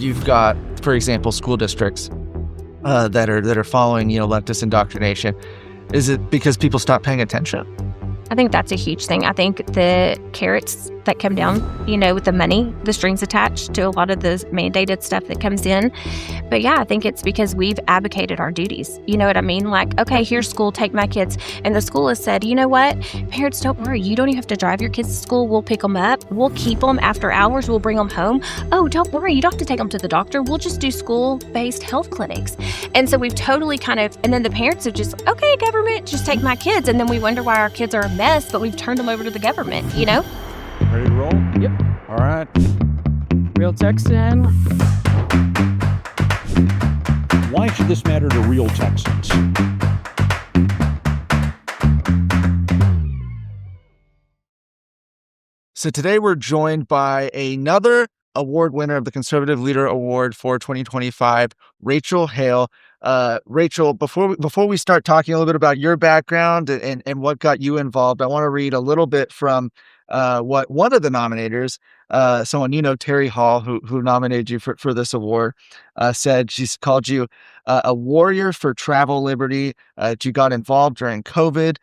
you've got, for example, school districts that are following, leftist indoctrination? Is it because people stop paying attention? I think that's a huge thing. I think the carrots that come down, with the money, the strings attached to a lot of the mandated stuff that comes in. But yeah, I think it's because we've advocated our duties. You know what I mean? Like, okay, here's school, take my kids. And the school has said, you know what? Parents, don't worry. You don't even have to drive your kids to school. We'll pick them up. We'll keep them after hours. We'll bring them home. Oh, don't worry. You don't have to take them to the doctor. We'll just do school-based health clinics. And so we've totally and then the parents are just, okay, government, just take my kids. And then we wonder why our kids are a mess, but we've turned them over to the government, Ready to roll? Yep. All right. Real Texan. Why should this matter to real Texans? So today we're joined by another award winner of the Conservative Leader Award for 2025, Rachel Hale. Rachel, before we start talking a little bit about your background and what got you involved, I want to read a little bit from what one of the nominators, someone Terry Hall, who nominated you for this award, said. She's called you a warrior for travel liberty. You got involved during COVID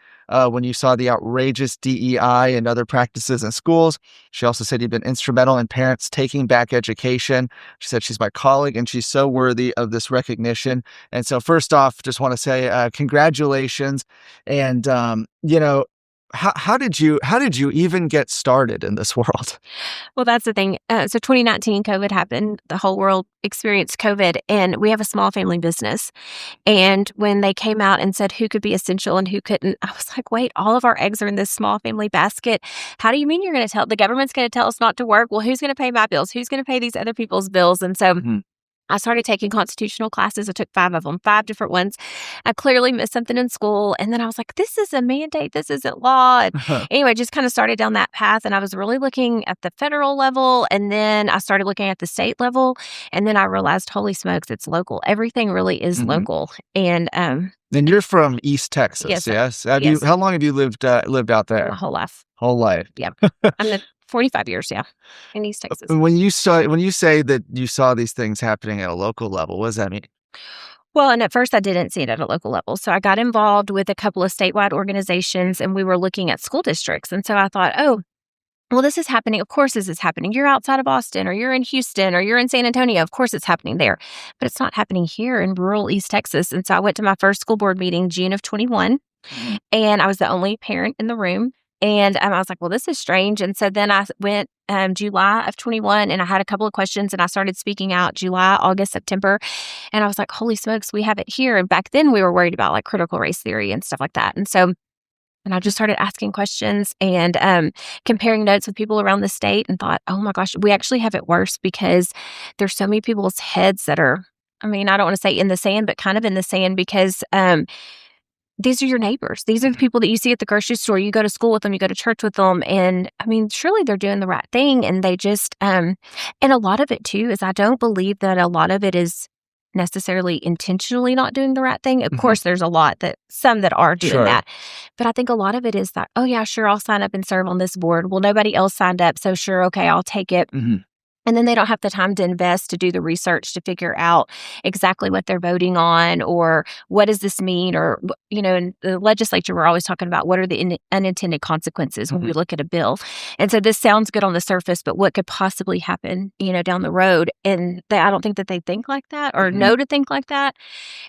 when you saw the outrageous DEI and other practices in schools. She also said you've been instrumental in parents taking back education. She said she's my colleague and she's so worthy of this recognition. And so first off, just want to say congratulations. And how did you even get started in this world? Well, that's the thing. So 2019, COVID happened. The whole world experienced COVID, and we have a small family business. And when they came out and said who could be essential and who couldn't, I was like, wait, all of our eggs are in this small family basket. How do you mean you're going to tell the government's going to tell us not to work? Well, who's going to pay my bills? Who's going to pay these other people's bills? And so I started taking constitutional classes. I took 5 of them, 5 different ones. I clearly missed something in school. And then I was like, this is a mandate. This isn't law. And anyway, just kind of started down that path. And I was really looking at the federal level. And then I started looking at the state level. And then I realized, holy smokes, it's local. Everything really is local. And you're from East Texas, yes? Yes. How long have you lived out there? My whole life. Whole life. Yeah. I'm 45 years, in East Texas. When you say that you saw these things happening at a local level, what does that mean? Well, and at first I didn't see it at a local level. So I got involved with a couple of statewide organizations and we were looking at school districts. And so I thought, oh, well, this is happening. Of course this is happening. You're outside of Austin or you're in Houston or you're in San Antonio. Of course it's happening there. But it's not happening here in rural East Texas. And so I went to my first school board meeting, June of 21, and I was the only parent in the room. And I was like, well, this is strange. And so then I went July of 21 and I had a couple of questions and I started speaking out July, August, September. And I was like, holy smokes, we have it here. And back then we were worried about like critical race theory and stuff like that. And I just started asking questions and comparing notes with people around the state and thought, oh my gosh, we actually have it worse because there's so many people's heads that are, I don't want to say in the sand, but kind of in the sand because these are your neighbors. These are the people that you see at the grocery store. You go to school with them, you go to church with them. And surely they're doing the right thing. And they just, and a lot of it too, is I don't believe that a lot of it is necessarily intentionally not doing the right thing. Of course, there's some that are doing that. But I think a lot of it is that, oh yeah, sure, I'll sign up and serve on this board. Well, nobody else signed up. So sure, okay, I'll take it. And then they don't have the time to invest to do the research to figure out exactly what they're voting on or what does this mean? Or, in the legislature, we're always talking about what are the unintended consequences when we look at a bill. And so this sounds good on the surface, but what could possibly happen, down the road? And I don't think that they think like that or know to think like that.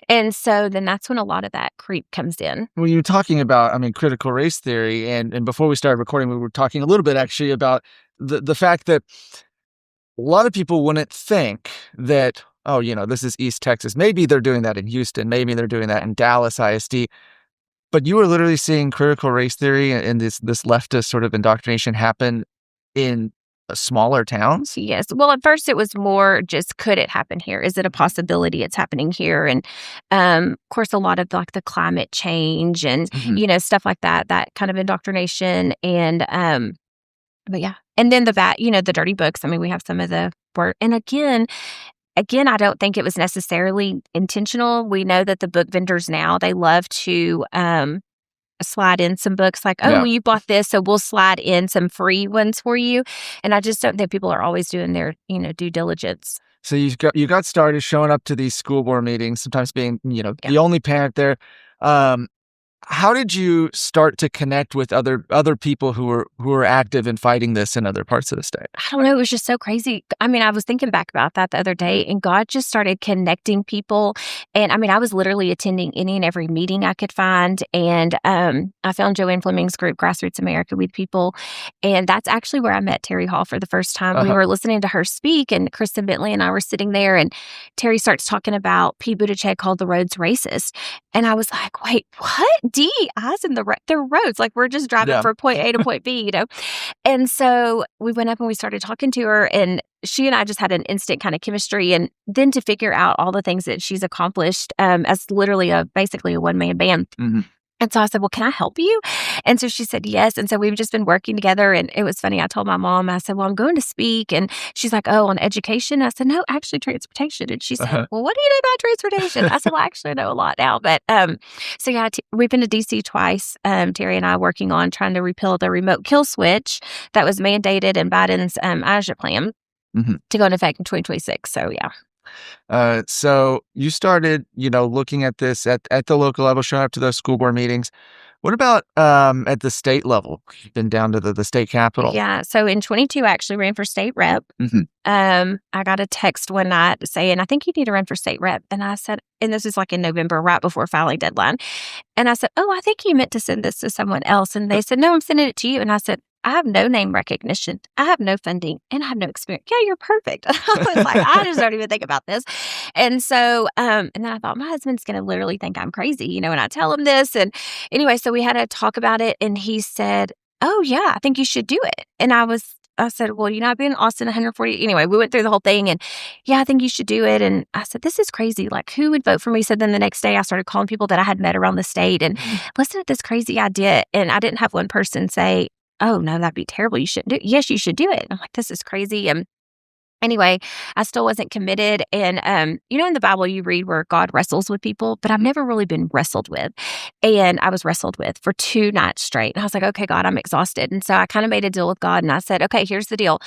And so then that's when a lot of that creep comes in. When you're talking about, critical race theory, and before we started recording, we were talking a little bit actually about the fact that a lot of people wouldn't think that, this is East Texas. Maybe they're doing that in Houston. Maybe they're doing that in Dallas ISD. But you were literally seeing critical race theory and this leftist sort of indoctrination happen in smaller towns? Yes. Well, at first it was more just, could it happen here? Is it a possibility it's happening here? And of course, a lot of like the climate change and, stuff like that kind of indoctrination. And, but yeah. And then the dirty books. We have some of the word. And again, I don't think it was necessarily intentional. We know that the book vendors now, they love to slide in some books like, well, you bought this, so we'll slide in some free ones for you. And I just don't think people are always doing their, due diligence. So you got started showing up to these school board meetings, sometimes being, the only parent there. Um, how did you start to connect with other people who were active in fighting this in other parts of the state? I don't know. It was just so crazy. I mean, I was thinking back about that the other day, and God just started connecting people. And I mean, I was literally attending any and every meeting I could find. And I found Joanne Fleming's group, Grassroots America, with people. And that's actually where I met Terry Hall for the first time. We Uh-huh. were listening to her speak, and Kristen Bentley and I were sitting there, and Terry starts talking about Pete Buttigieg called the roads racist. And I was like, wait, what? DEIs in they're roads. Like, we're just driving Yeah. from point A to point B, And so we went up and we started talking to her, and she and I just had an instant kind of chemistry. And then to figure out all the things that she's accomplished as literally basically a one-man band. Mm-hmm. And so I said, well, can I help you? And so she said, yes. And so we've just been working together. And it was funny. I told my mom, I said, well, I'm going to speak. And she's like, oh, on education? I said, no, actually transportation. And she said, Uh-huh. well, what do you know about transportation? I said, well, actually, I know a lot now. But so yeah, we've been to DC twice, Terry and I, working on trying to repeal the remote kill switch that was mandated in Biden's ASHA plan Mhm. to go into effect in 2026. So yeah. So you started, looking at this at the local level, showing up to those school board meetings. What about at the state level? You've been down to the state capitol. Yeah. So in 22, I actually ran for state rep. Mhm. I got a text one night saying, I think you need to run for state rep. And I said, and this was like in November, right before filing deadline. And I said, oh, I think you meant to send this to someone else. And they said, no, I'm sending it to you. And I said, I have no name recognition. I have no funding, and I have no experience. Yeah, you're perfect. I was like, I just don't even think about this. And so, and then I thought, my husband's going to literally think I'm crazy, and I tell him this. And anyway, so we had a talk about it, and he said, oh, yeah, I think you should do it. And I said, well, I've been in Austin 140. Anyway, we went through the whole thing, and yeah, I think you should do it. And I said, this is crazy. Like, who would vote for me? So then the next day I started calling people that I had met around the state and listen to this crazy idea. And I didn't have one person say, oh, no, that'd be terrible. You shouldn't do it. Yes, you should do it. I'm like, this is crazy. And anyway, I still wasn't committed. And, in the Bible, you read where God wrestles with people, but I've never really been wrestled with. And I was wrestled with for 2 nights straight. And I was like, okay, God, I'm exhausted. And so I kind of made a deal with God, and I said, okay, here's the deal.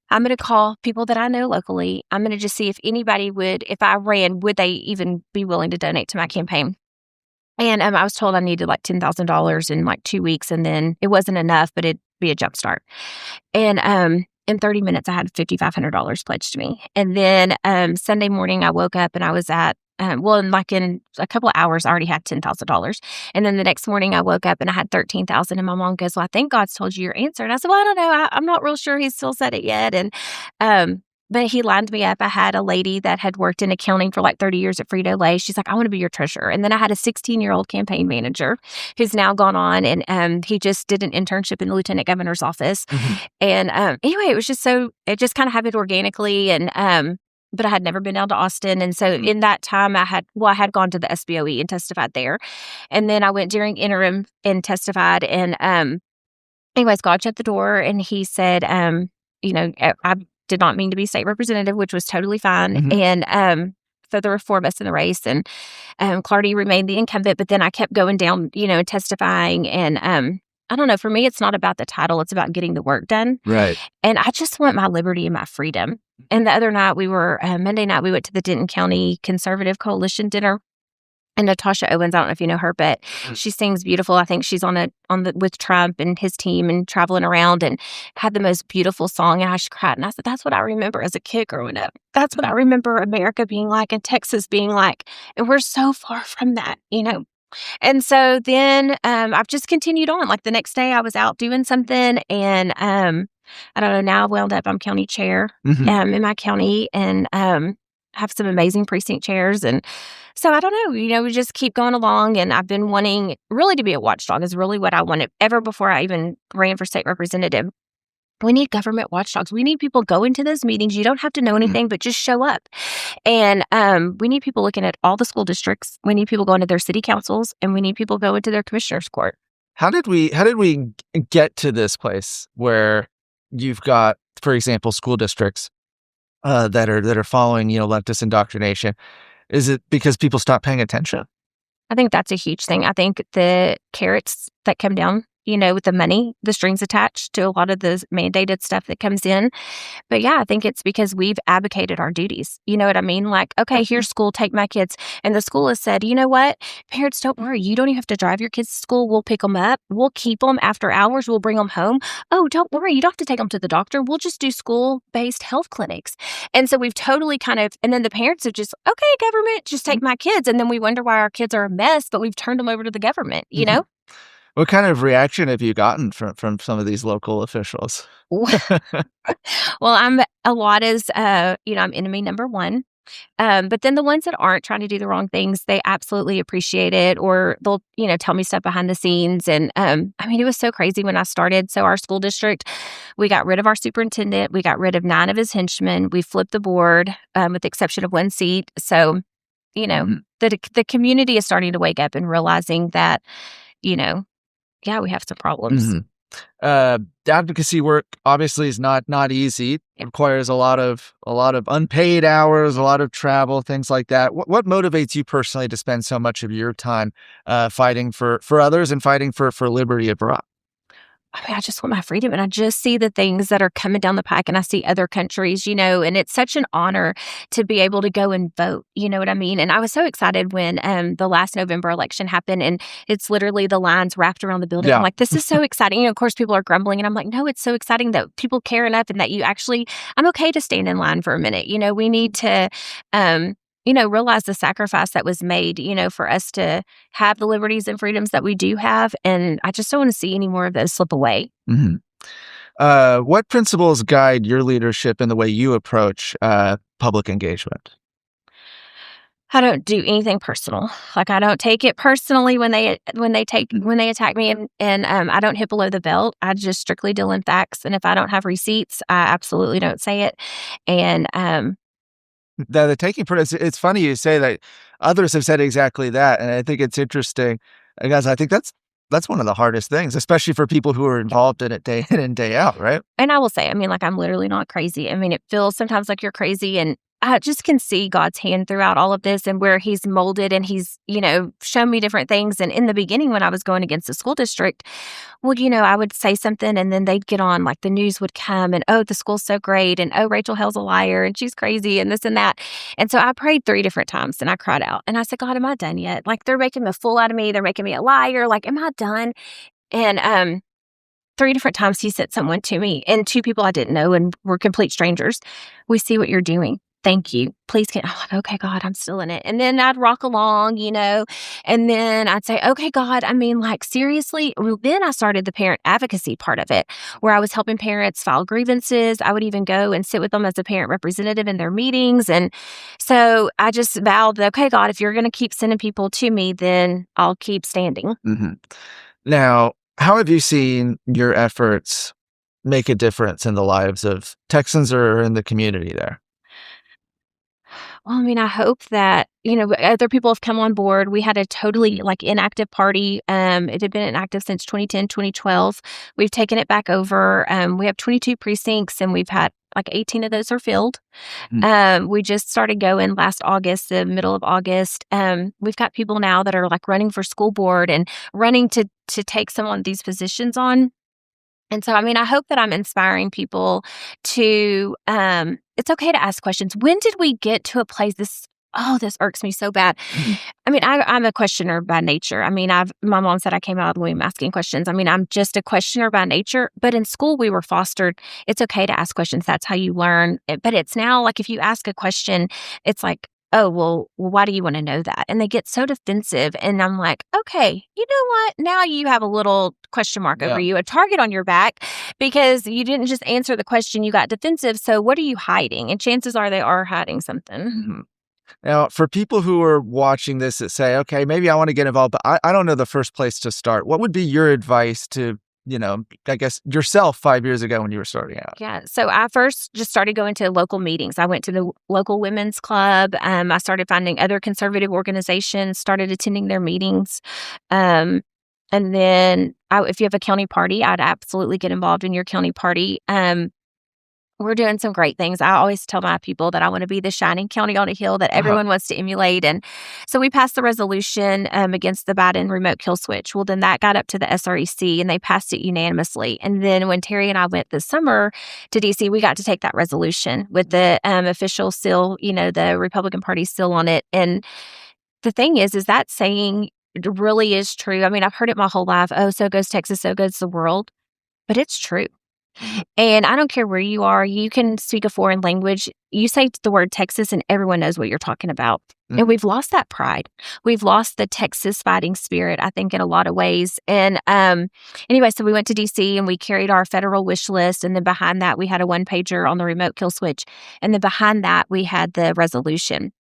I'm going to call people that I know locally. I'm going to just see if anybody if I ran, would they even be willing to donate to my campaign? And I was told I needed like $10,000 in like 2 weeks, and then it wasn't enough, but it'd be a jump start. And in 30 minutes, I had $5,500 pledged to me. And then Sunday morning, I woke up and I was at, in a couple of hours, I already had $10,000. And then the next morning, I woke up and I had $13,000. And my mom goes, well, I think God's told you your answer. And I said, well, I don't know. I'm not real sure He's still said it yet. And but He lined me up. I had a lady that had worked in accounting for like 30 years at Frito-Lay. She's like, I want to be your treasurer. And then I had a 16-year-old campaign manager who's now gone on, and he just did an internship in the lieutenant governor's office. Mhm. And anyway, it was just it just kind of happened organically. And but I had never been down to Austin. And so in that time, I had gone to the SBOE and testified there. And then I went during interim and testified. And anyways, God shut the door, and He said, I did not mean to be state representative, which was totally fine. Mhm. And so there were 4 of us in the race, and Clardy remained the incumbent. But then I kept going down, testifying. And I don't know, for me, it's not about the title. It's about getting the work done. Right. And I just want my liberty and my freedom. And the other night Monday night, we went to the Denton County Conservative Coalition dinner. And Natasha Owens, I don't know if you know her, but she sings beautiful. I think she's with Trump and his team and traveling around, and had the most beautiful song. And I just cried. And I said, that's what I remember as a kid growing up. That's what I remember America being like and Texas being like. And we're so far from that, And so then I've just continued on. Like the next day I was out doing something, and I don't know, now I'm county chair Mhm. in my county, and have some amazing precinct chairs. And so I don't know, we just keep going along. And I've been wanting really to be a watchdog is really what I wanted ever before I even ran for state representative. We need government watchdogs. We need people going to those meetings. You don't have to know anything, but just show up. And we need people looking at all the school districts. We need people going to their city councils, and we need people going to their commissioner's court. How did we get to this place where you've got, for example, school districts that are following, leftist indoctrination? Is it because people stop paying attention? I think that's a huge thing. I think the carrots that come down with the money, the strings attached to a lot of the mandated stuff that comes in. But yeah, I think it's because we've advocated our duties. You know what I mean? Like, okay, here's school, take my kids. And the school has said, you know what? Parents, don't worry. You don't even have to drive your kids to school. We'll pick them up. We'll keep them after hours. We'll bring them home. Oh, don't worry. You don't have to take them to the doctor. We'll just do school-based health clinics. And so we've totally and then the parents are just, okay, government, just take my kids. And then we wonder why our kids are a mess, but we've turned them over to the government, you know? What kind of reaction have you gotten from some of these local officials? Well, a lot is, I'm enemy number one. But then the ones that aren't trying to do the wrong things, they absolutely appreciate it, or they'll, tell me stuff behind the scenes. And it was so crazy when I started. So our school district, we got rid of our superintendent. We got rid of 9 of his henchmen. We flipped the board with the exception of 1 seat. So, the community is starting to wake up and realizing that, yeah, we have some problems. Advocacy work obviously is not easy. It requires a lot of unpaid hours, a lot of travel, things like that. What motivates you personally to spend so much of your time fighting for others and fighting for liberty abroad? I just want my freedom, and I just see the things that are coming down the pike, and I see other countries, and it's such an honor to be able to go and vote, you know what I mean? And I was so excited when the last November election happened, and it's literally the lines wrapped around the building. Yeah. I'm like, this is so exciting. Of course, people are grumbling, and I'm like, no, it's so exciting that people care enough and that I'm okay to stand in line for a minute. We need to, realize the sacrifice that was made, for us to have the liberties and freedoms that we do have. And I just don't want to see any more of those slip away. What principles guide your leadership in the way you approach public engagement? I don't do anything personal. Like, I don't take it personally when they attack me, and I don't hit below the belt. I just strictly deal in facts. And if I don't have receipts, I absolutely don't say it. And The taking it's funny you say that. Others have said exactly that, and I think it's interesting. Guys, I think that's one of the hardest things, especially for people who are involved in it day in and day out, right? And I will say, I'm literally not crazy. It feels sometimes like you're crazy, and I just can see God's hand throughout all of this and where he's molded and he's, shown me different things. And in the beginning, when I was going against the school district, well, I would say something and then they'd get on, like the news would come and, oh, the school's so great. And, oh, Rachel Hale's a liar and she's crazy and this and that. And so I prayed 3 different times and I cried out and I said, God, am I done yet? Like, they're making a fool out of me. They're making me a liar. Like, am I done? And 3 different times he said someone to me, and 2 people I didn't know and were complete strangers. We see what you're doing. Thank you. Please can. I'm like, okay, God, I'm still in it. And then I'd rock along, and then I'd say, okay, God, seriously. Well, then I started the parent advocacy part of it, where I was helping parents file grievances. I would even go and sit with them as a parent representative in their meetings. And so I just vowed that, okay, God, if you're going to keep sending people to me, then I'll keep standing. Now, how have you seen your efforts make a difference in the lives of Texans or in the community there? Well, I hope that, other people have come on board. We had a totally inactive party. It had been inactive since 2010, 2012. We've taken it back over. We have 22 precincts and we've had 18 of those are filled. We just started going last August, the middle of August. We've got people now that are running for school board and running to take some of these positions on. And so, I hope that I'm inspiring people to, it's okay to ask questions. When did we get to a place this irks me so bad. I'm a questioner by nature. My mom said I came out of the womb asking questions. I'm just a questioner by nature, but in school we were fostered. It's okay to ask questions. That's how you learn. But it's now if you ask a question, it's like, oh, well, why do you want to know that? And they get so defensive. And I'm like, okay, you know what? Now you have a little question mark over you, a target on your back, because you didn't just answer the question, you got defensive. So what are you hiding? And chances are they are hiding something. Now, for people who are watching this that say, okay, maybe I want to get involved, but I don't know the first place to start. What would be your advice to I guess yourself 5 years ago when you were starting out? Yeah. So I first just started going to local meetings. I went to the local women's club. I started finding other conservative organizations, started attending their meetings. And then if you have a county party, I'd absolutely get involved in your county party. we're doing some great things. I always tell my people that I want to be the shining county on a hill that everyone wants to emulate. And so we passed the resolution against the Biden remote kill switch. Well, then that got up to the SREC and they passed it unanimously. And then when Terry and I went this summer to DC, we got to take that resolution with the official seal, the Republican Party seal on it. And the thing is that saying really is true. I mean, I've heard it my whole life. Oh, so goes Texas, so goes the world. But it's true. And I don't care where you are, you can speak a foreign language. You say the word Texas and everyone knows what you're talking about. And we've lost that pride. We've lost the Texas fighting spirit, I think, in a lot of ways. And anyway, so we went to DC and we carried our federal wish list. And then behind that, we had a one-pager on the remote kill switch. And then behind that, we had the resolution.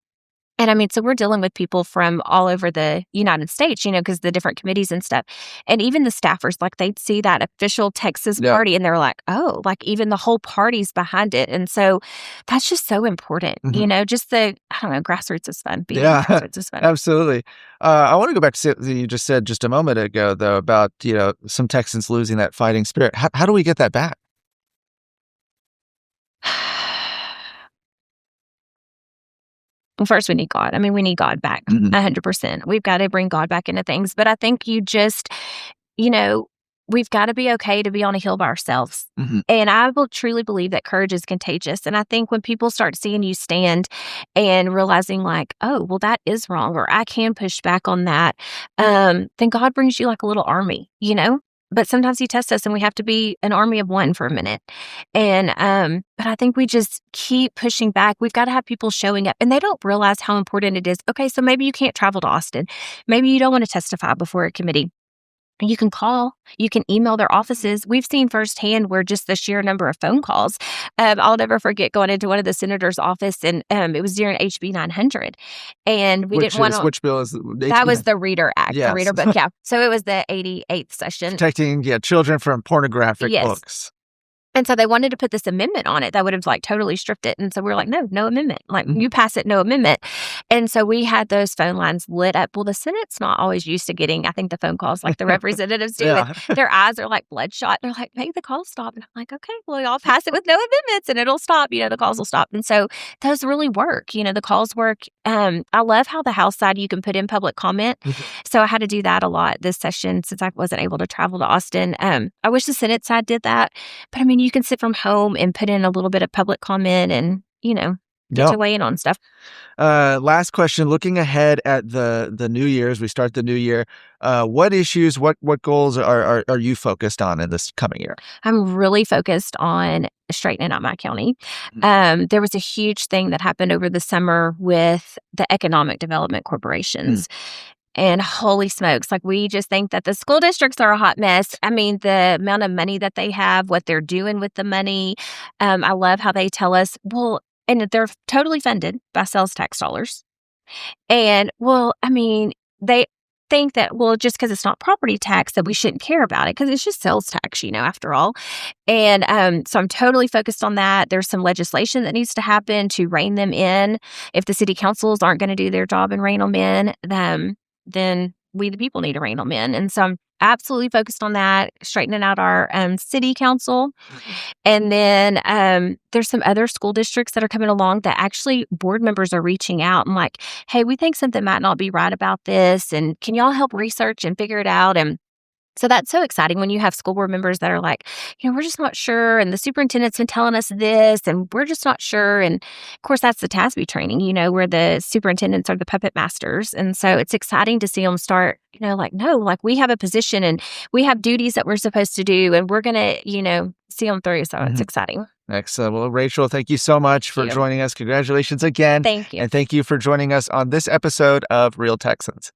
And I mean, so we're dealing with people from all over the United States, because the different committees and stuff. And even the staffers, like they'd see that official Texas party and they're like, oh, like even the whole party's behind it. And so that's just so important, just grassroots is fun. Grassroots is fun. Absolutely. I want to go back to something you just said just a moment ago, though, about, some Texans losing that fighting spirit. How do we get that back? Well, first, we need God. I mean, we need God back 100%. We've got to bring God back into things. But I think you just, we've got to be okay to be on a hill by ourselves. And I will truly believe that courage is contagious. And I think when people start seeing you stand and realizing like, oh, well, that is wrong, or I can push back on that, then God brings you like a little army, But sometimes he tests us and we have to be an army of one for a minute. And, but I think we just keep pushing back. We've got to have people showing up and they don't realize how important it is. Okay, so maybe you can't travel to Austin. Maybe you don't want to testify before a committee. You can call, you can email their offices. We've seen firsthand where just the sheer number of phone calls. I'll never forget going into one of the senator's office and it was during HB 900. And we didn't want to. Which bill is that was the Reader Act, yes. the Reader book. Yeah. So it was the 88th session. Protecting children from pornographic books. And so they wanted to put this amendment on it that would have like totally stripped it. And so we were like, no amendment. Like you pass it, no amendment. And so we had those phone lines lit up. Well, the Senate's not always used to getting, I think, the phone calls like the representatives do. And their eyes are like bloodshot. They're like, make the call stop. And I'm like, okay, well, y'all pass it with no amendments and it'll stop. The calls will stop. And so those really work. The calls work. I love how the House side, you can put in public comment. So I had to do that a lot this session since I wasn't able to travel to Austin. I wish the Senate side did that. But I mean, you can sit from home and put in a little bit of public comment and, get to weigh in on stuff. Last question, looking ahead at the New Year's, we start the new year. What issues, what goals are you focused on in this coming year? I'm really focused on straightening out my county. There was a huge thing that happened over the summer with the economic development corporations. And holy smokes, like we just think that the school districts are a hot mess. I mean, the amount of money that they have, what they're doing with the money. I love how they tell us, well, and they're totally funded by sales tax dollars. And well, I mean, they think that, well, just because it's not property tax that we shouldn't care about it because it's just sales tax, after all. And so I'm totally focused on that. There's some legislation that needs to happen to rein them in. If the city councils aren't going to do their job and rein them in, then we, the people, need to rein them in. And so I'm absolutely focused on that, straightening out our city council. And then there's some other school districts that are coming along that actually board members are reaching out and like, hey, we think something might not be right about this. And can y'all help research and figure it out? And so that's so exciting when you have school board members that are like, we're just not sure. And the superintendent's been telling us this and we're just not sure. And of course, that's the TASB training, where the superintendents are the puppet masters. And so it's exciting to see them start, like, no, like we have a position and we have duties that we're supposed to do and we're going to, see them through. So it's exciting. Excellent. Well, Rachel, thank you so much for joining us. Congratulations again. Thank you. And thank you for joining us on this episode of Real Texans.